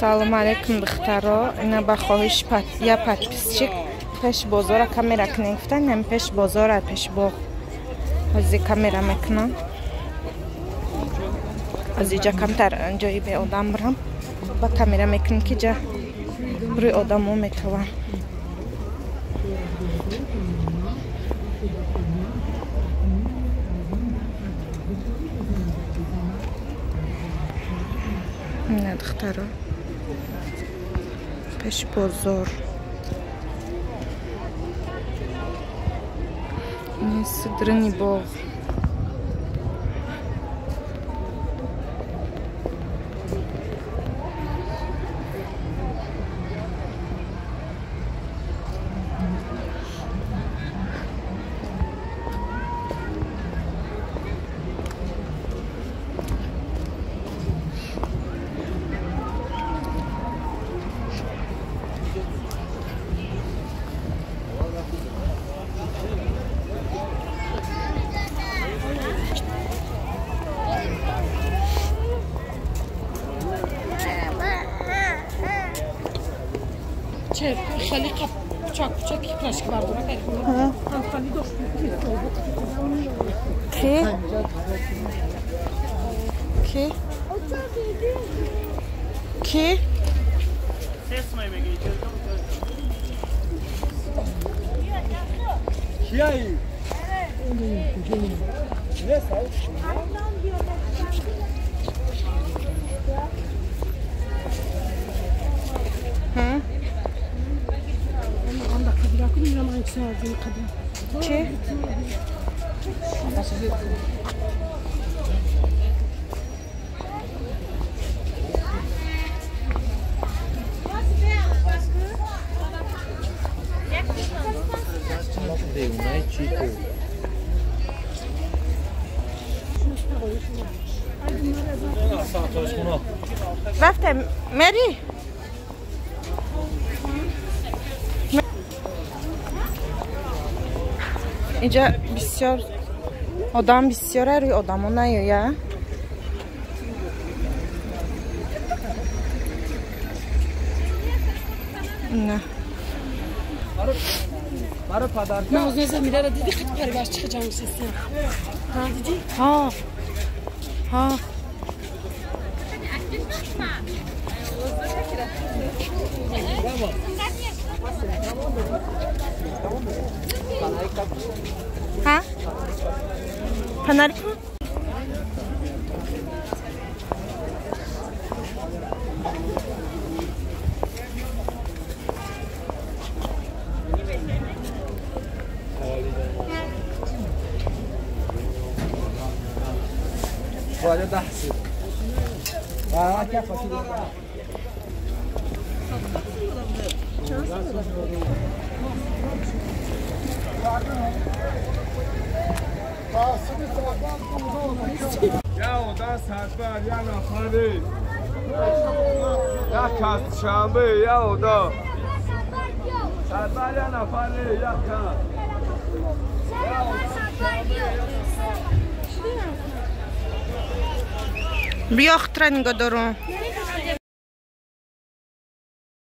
Салом алейкум духтаро. Ина ба хоҳиш я подписчик пеш бозора камера кунем гуфтан, ям пеш бозора пеш боғ. Ази камера мекунам. Аз иҷа камтар ҷои бе одам бурам. Ба камера мекунам ки ҷа рӯи одамо метавам. Ина духтаро. Пеш бозор. Не сидрани боғ. خالی کوچک پلاش که بردارم خالی داشت کی Kiai. Ki? رفتم مری اینجا بسیار آدم بسیاره روی آدم ها نیایه نه مغزه زمیره را دیدی خیلی پرگشت چه جمع سیستم ها دیدی؟ ها ها پناری کن Olha, Darcy. Ah, aqui a foto do Ya oda sadbar ya nafari. Ya kas şambe ya oda. Sadbar ya nafari ya kas. Ya بیا اختر نگاه دارم